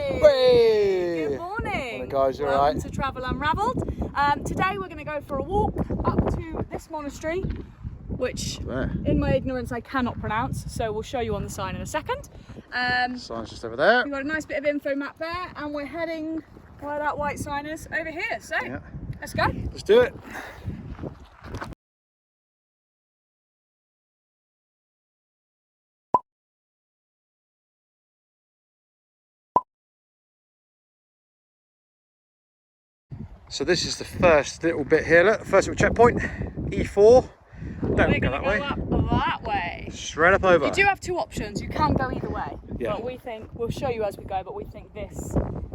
Hey! Good morning. Morning, guys. You Welcome alright? to Travel Unravelled. Today we're going to go for a walk up to this monastery, which in my ignorance I cannot pronounce, so we'll show you on the sign in a second. Sign's just over there. We've got a nice bit of info map there, and we're heading where that white sign is over here. So let's go. Let's do it. So this is the first little bit here. Look, first little checkpoint, E4. Don't go that way. Up that way. Straight up over. You do have two options. You can go either way. Yeah. But we think, we'll show you as we go, but we think this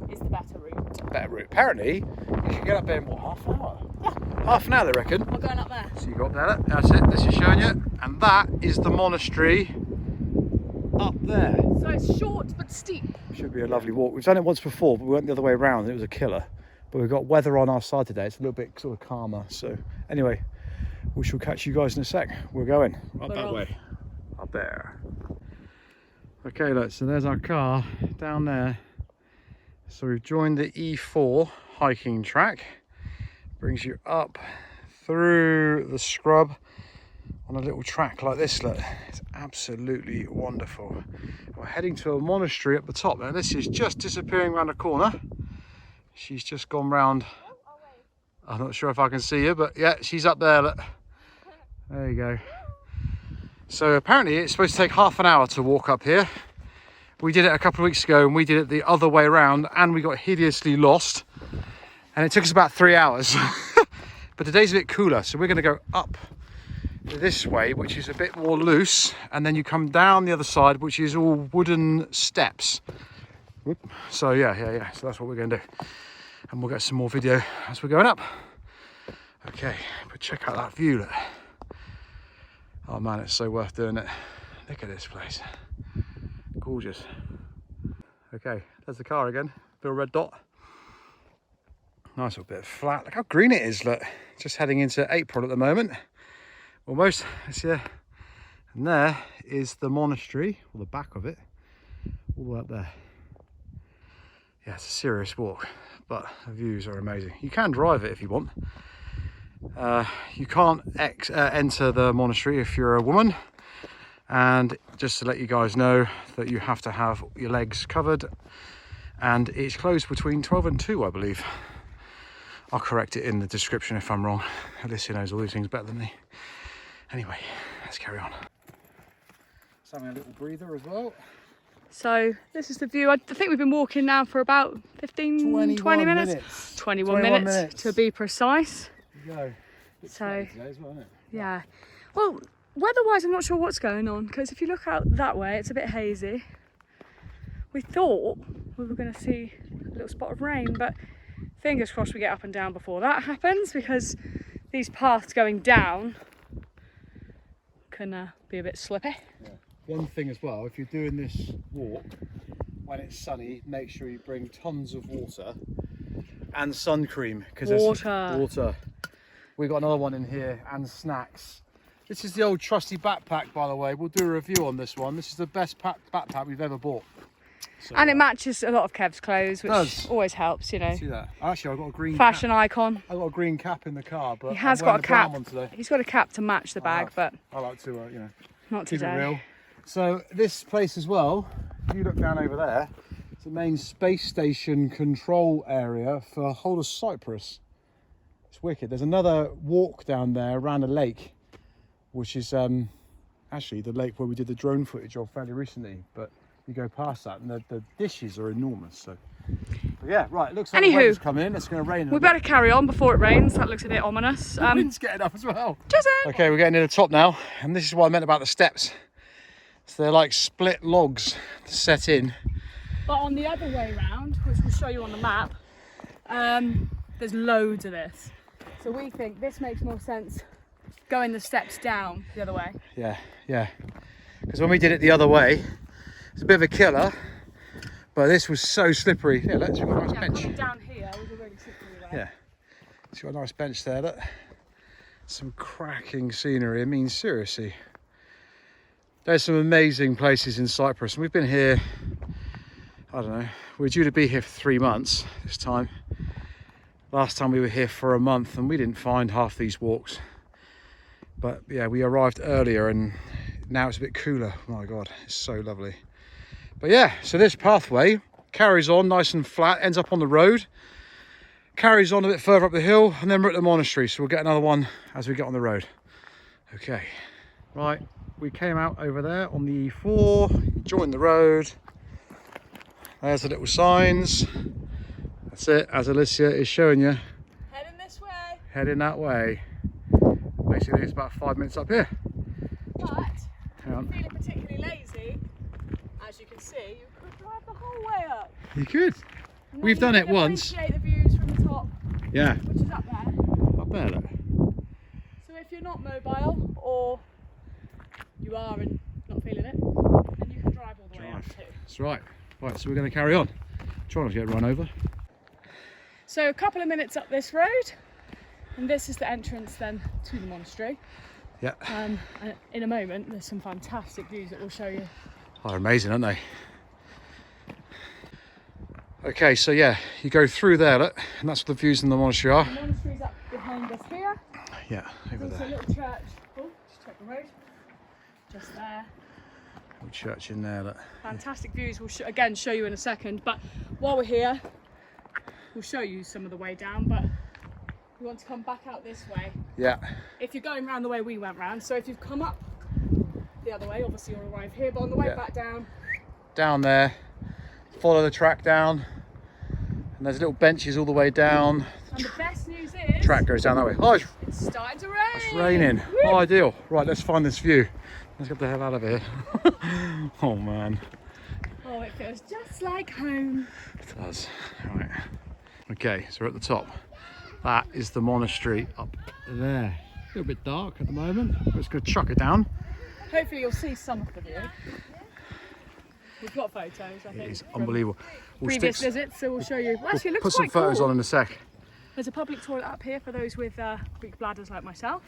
is the better route. Better route. Apparently, you can get up there in what, half an hour? Yeah. Half an hour, they reckon. We're going up there. So you go up there, look. That's it. This is showing you. And that is the monastery up there. So it's short but steep. Should be a lovely walk. We've done it once before, but we went the other way around and it was a killer. But we've got weather on our side today. It's a little bit sort of calmer. So anyway, we shall catch you guys in a sec. We're going up that way. Up there. Okay, look, so there's our car down there. So we've joined the E4 hiking track. Brings you up through the scrub on a little track like this. Look, it's absolutely wonderful. We're heading to a monastery up the top. Now this is just disappearing around the corner. She's just gone round. I'm not sure if I can see you, but yeah, she's up there. Look. There you go. So apparently it's supposed to take half an hour to walk up here. We did it a couple of weeks ago and we did it the other way around and we got hideously lost. And it took us about 3 hours. But today's a bit cooler. So we're going to go up this way, which is a bit more loose. And then you come down the other side, which is all wooden steps. So yeah. So that's what we're going to do. And we'll get some more video as we're going up. Okay, but check out that view. Look. Oh man, it's so worth doing it. Look at this place. Gorgeous. Okay, there's the car again. Little red dot. Nice little bit of flat. Look how green it is. Look, just heading into April at the moment. Almost. It's here. And there is the monastery, or the back of it, all the way up there. Yeah, it's a serious walk, but the views are amazing. You can drive it if you want. You can't enter the monastery if you're a woman. And just to let you guys know that you have to have your legs covered. And it's closed between 12 and 2, I believe. I'll correct it in the description if I'm wrong. Alicia knows all these things better than me. Anyway, let's carry on. Just having a little breather as well. So this is the view. I think we've been walking now for about 20 minutes. 21 minutes to be precise. There you go. So today as well, isn't it? yeah. Well, weather-wise, I'm not sure what's going on because if you look out that way, it's a bit hazy. We thought we were going to see a little spot of rain, but fingers crossed we get up and down before that happens because these paths going down can be a bit slippy. Yeah. One thing as well, if you're doing this walk when it's sunny, make sure you bring tons of water and sun cream because water. We've got another one in here and snacks. This is the old trusty backpack, by the way. We'll do a review on this one. This is the best backpack we've ever bought. So, and it matches a lot of Kev's clothes, which always helps, you know. See that? Actually, I've got a green fashion cap. icon. I've got a green cap in the car, but he has got a cap. He's got a cap to match the bag, but I like to, you know, not keep today. it real. So this place as well, if you look down over there, it's the main space station control area for the whole of Cyprus. It's wicked. There's another walk down there around a lake, which is actually the lake where we did the drone footage of fairly recently, but you go past that and the dishes are enormous. So but yeah, right, it looks like the weather's coming in. It's going to rain. We better carry on before it rains. That looks a bit ominous. The wind's getting up as well. Okay, we're getting to the top now, and this is what I meant about the steps. So they're like split logs set in. But on the other way round, which we'll show you on the map, there's loads of this. So we think this makes more sense going the steps down the other way. Yeah. Because when we did it the other way, it's a bit of a killer, but this was so slippery. Yeah, let's got a nice bench. Coming down here was a really slippery way. Yeah, it's got a nice bench there. Look, some cracking scenery. I mean, seriously. There's some amazing places in Cyprus, and we've been here, I don't know, we're due to be here for 3 months this time. Last time we were here for a month and we didn't find half these walks. But yeah, we arrived earlier and now it's a bit cooler. Oh my God, it's so lovely. But yeah, so this pathway carries on nice and flat, ends up on the road, carries on a bit further up the hill, and then we're at the monastery. So we'll get another one as we get on the road. Okay, right, we came out over there on the E4, joined the road. There's the little signs. That's it, as Alicia is showing you. Heading this way. Heading that way. Basically, it's about 5 minutes up here. But Hang on. feeling particularly lazy, as you can see, you could drive the whole way up. You could. And We've then done you it can once. appreciate the views from the top, Yeah, which is up there. up there look. So if you're not mobile, or you are and not feeling it, then you can drive all the way up too. That's right. Right, so we're going to carry on. Try not to get run over. So a couple of minutes up this road, and this is the entrance then to the monastery. Yeah. And in a moment, there's some fantastic views that we'll show you. Oh, they're amazing, aren't they? Okay, so yeah, you go through there, look, and that's what the views in the monastery are. The monastery's up behind us here. Yeah, over There's a there. little church. Oh, just check the road. Just there. Little church in there, look. Fantastic views. We'll again show you in a second. But while we're here, we'll show you some of the way down. But we want to come back out this way. Yeah. If you're going round the way we went round, so if you've come up the other way, obviously you'll arrive here. But on the way back down, Down there, follow the track down, and there's little benches all the way down. and the best news is Track goes down that way. Oh, it's starting to rain. raining. Woo! Oh, ideal. Right, let's find this view. Let's get the hell out of here. Oh man. Oh, it feels just like home. It does. Right. Okay, so we're at the top. That is the monastery up there. A little bit dark at the moment. We're just going to chuck it down. Hopefully you'll see some of the view. We've got photos, I think. It is from unbelievable. We'll previous stick- visits, so we'll show you. Well, actually, it Put looks some quite photos cool. on in a sec. There's a public toilet up here for those with weak bladders like myself.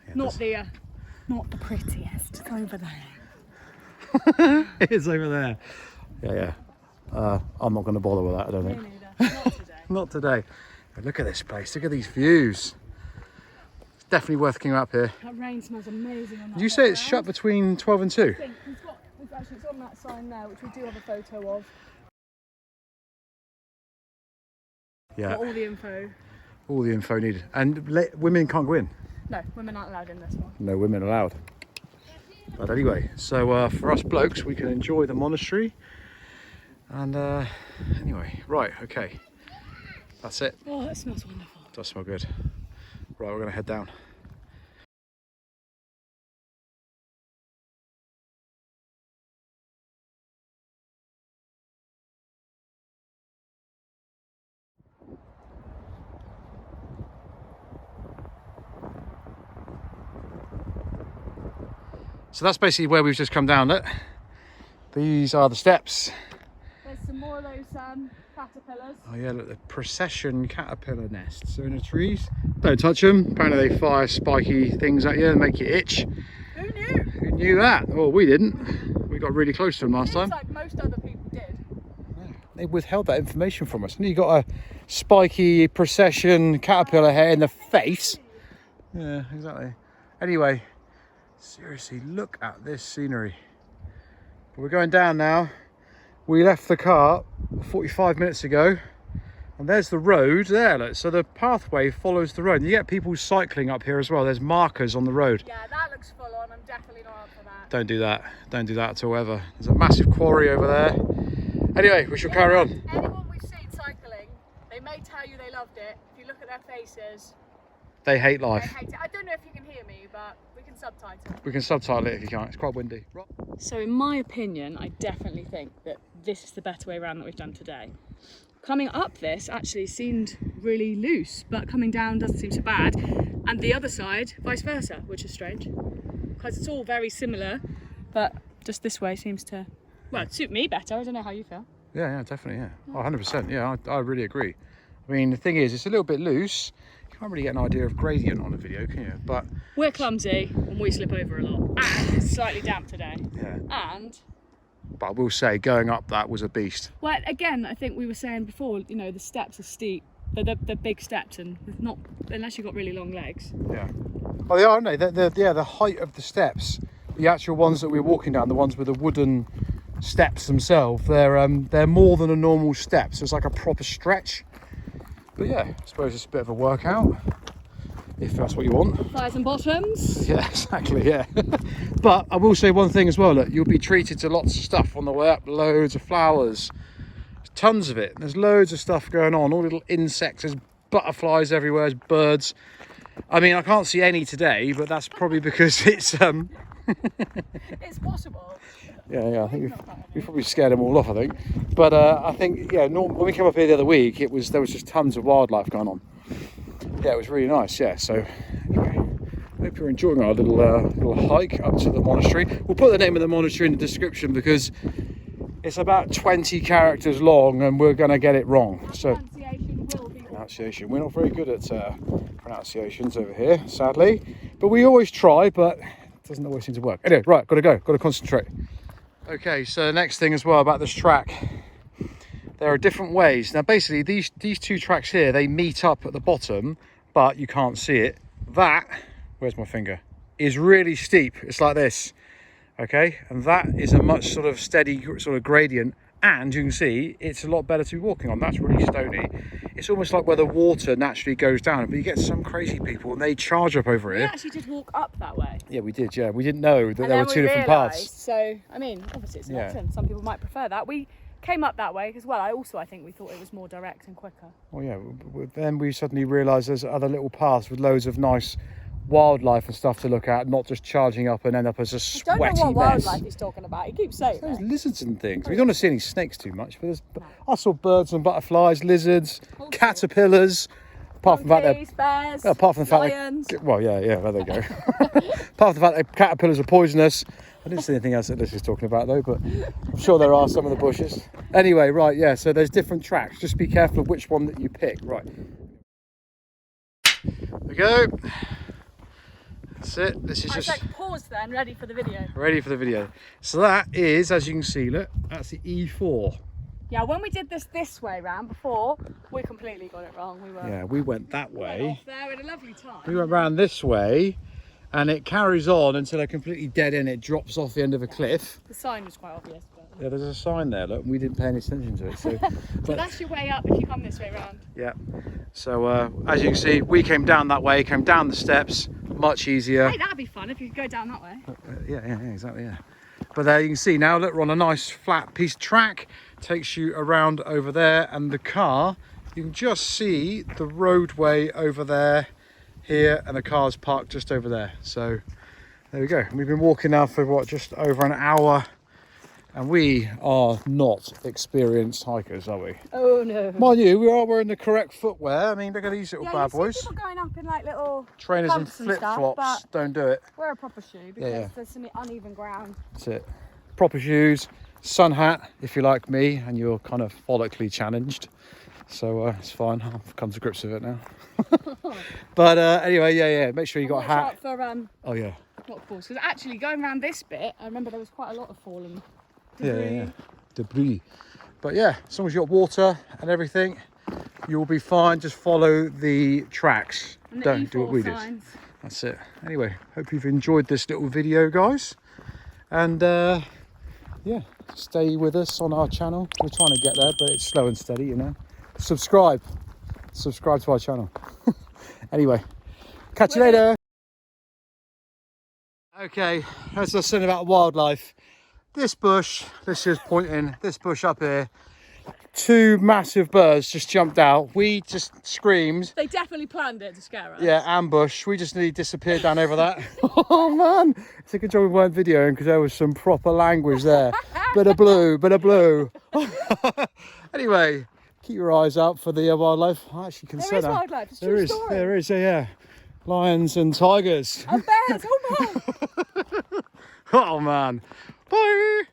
Yeah, Not the prettiest. It's over there. it is over there. Yeah, yeah. I'm not going to bother with that, I don't Me think. neither. Not today. Not today. But look at this place. Look at these views. It's definitely worth coming up here. That rain smells amazing on that. Did you say it's shut between 12 and 2? I think actually it's on that sign there, which we do have a photo of. Yeah. Got all the info. All the info needed. And women can't go in. No, women aren't allowed in this one. No women allowed. But anyway, so for us blokes, we can enjoy the monastery. And anyway, right, okay. That's it. Oh, that smells wonderful. Does smell good. Right, we're going to head down. So that's basically where we've just come down. Look, these are the steps. There's some more of those caterpillars. Oh yeah, look, the procession caterpillar nests. They're in the trees. Don't touch them. Apparently they fire spiky things at you and make you itch. Who knew? Who knew that? Well, we didn't. We got really close to them last time. Seems like most other people did. They withheld that information from us. And you got a spiky procession caterpillar hair in the face. Yeah, exactly. Anyway, seriously, look at this scenery. We're going down now. We left the car 45 minutes ago, and there's the road there. Look. So the pathway follows the road. You get people cycling up here as well. There's markers on the road. Yeah, that looks full on. I'm definitely not up for that. Don't do that. Don't do that at all ever. There's a massive quarry over there. Anyway, we shall carry on. Anyone we've seen cycling, they may tell you they loved it. If you look at their faces, They hate they life. hate it. I don't know if you can hear me, but we can subtitle. We can subtitle it if you can't. It's quite windy. So in my opinion, I definitely think that this is the better way around that we've done today. Coming up this actually seemed really loose, but coming down doesn't seem so bad. And the other side, vice versa, which is strange. Because it's all very similar, but just this way seems to, well, suit me better. I don't know how you feel. Yeah, definitely, yeah. Oh, 100%, yeah, I really agree. I mean, the thing is, it's a little bit loose. You can't really get an idea of gradient on a video, can you? But we're clumsy and we slip over a lot. And it's slightly damp today. yeah, And But I will say, going up that was a beast. Well, again, I think we were saying before, you know, the steps are steep. They're big steps, and not unless you've got really long legs. Yeah. Oh, they are, aren't they? The height of the steps, the actual ones that we're walking down, the ones with the wooden steps themselves, they're more than a normal step. So it's like a proper stretch. But yeah, I suppose it's a bit of a workout, if that's what you want. Thighs and bottoms. Yeah, exactly, yeah. But I will say one thing as well, look, you'll be treated to lots of stuff on the way up, loads of flowers, tons of it. There's loads of stuff going on, all little insects, there's butterflies everywhere, there's birds. I mean, I can't see any today, but that's probably because it's... It's possible. Yeah, I think we've probably scared them all off, I think. But I think, yeah, when we came up here the other week, there was just tons of wildlife going on. Yeah, it was really nice, yeah. So, anyway, I hope you're enjoying our little hike up to the monastery. We'll put the name of the monastery in the description because it's about 20 characters long and we're going to get it wrong. So, Pronunciation will be wrong. Pronunciation. We're not very good at pronunciations over here, sadly. But we always try, but it doesn't always seem to work. Anyway, right, got to go. Got to concentrate. Okay, so the next thing as well about this track, there are different ways. Now basically these two tracks here, they meet up at the bottom, but you can't see it. That, where's my finger, is really steep. It's like this, okay? And that is a much sort of steady sort of gradient, and you can see it's a lot better to be walking on. That's really stony. It's almost like where the water naturally goes down, but you get some crazy people and they charge up over here. We actually did walk up that way. Yeah, we did, yeah. We didn't know that there were two different paths. So, I mean, obviously it's an option. Some people might prefer that. We came up that way as well. I think we thought it was more direct and quicker. Well, yeah, then we suddenly realised there's other little paths with loads of nice wildlife and stuff to look at, not just charging up and end up as a sweaty mess. I don't know what wildlife he's talking about. He keeps saying there's lizards and things. We don't want to see any snakes too much, but I saw birds and butterflies, lizards, caterpillars. Apart from the fact bears, apart from the fact lions. Well, yeah, there they go. Apart from the fact that caterpillars are poisonous. I didn't see anything else that Liz was talking about though, but I'm sure there are some in the bushes. Anyway, right, yeah, so there's different tracks. Just be careful of which one that you pick. Right. There we go. That's it. This is just like pause then, ready for the video. Ready for the video. So that is, as you can see, look, that's the E4. Yeah, when we did this way round before, we completely got it wrong. We went that way. Went off there in a lovely time. We went round this way, and it carries on until a completely dead end. It drops off the end of a cliff. The sign was quite obvious. But... Yeah, there's a sign there. Look, we didn't pay any attention to it. So, so that's your way up if you come this way round. Yeah. So as you can see, we came down that way, came down the steps. Much easier. Hey, that'd be fun if you could go down that way. Yeah, exactly, yeah. But there you can see now, look, we're on a nice flat piece of track. Takes you around over there, and the car, you can just see the roadway over there, here, and the car's parked just over there. So there we go. We've been walking now for what, just over an hour, and we are not experienced hikers, are we? Oh no. Mind you, we are wearing the correct footwear. I mean, look at these little bad boys. People going up in like little trainers and flip-flops. Don't do it. Wear a proper shoe because there's some uneven ground. That's it. Proper shoes, sun hat if you're like me and you're kind of follically challenged. So it's fine. I've come to grips with it now. But anyway, yeah. Make sure you got a hat. For, oh yeah. Not falls, because actually going around this bit, I remember there was quite a lot of falling. Yeah. Debris. But yeah, as long as you've got water and everything, you'll be fine. Just follow the tracks. Don't do what we did. That's it. Anyway, hope you've enjoyed this little video, guys. And yeah, stay with us on our channel. We're trying to get there, but it's slow and steady, you know. Subscribe to our channel. Anyway, catch you later. Okay, as I was saying about wildlife, this bush, let's just point in, this bush up here, two massive birds just jumped out. We just screamed. They definitely planned it to scare us. Yeah, ambush. We just nearly disappeared down over that. Oh man, it's a good job we weren't videoing because there was some proper language there. Bit of blue. Anyway, keep your eyes out for the wildlife. I actually consider there is wildlife. It's there is, story. there is, yeah. Lions and tigers. And bears. Oh my. Oh man. Bye.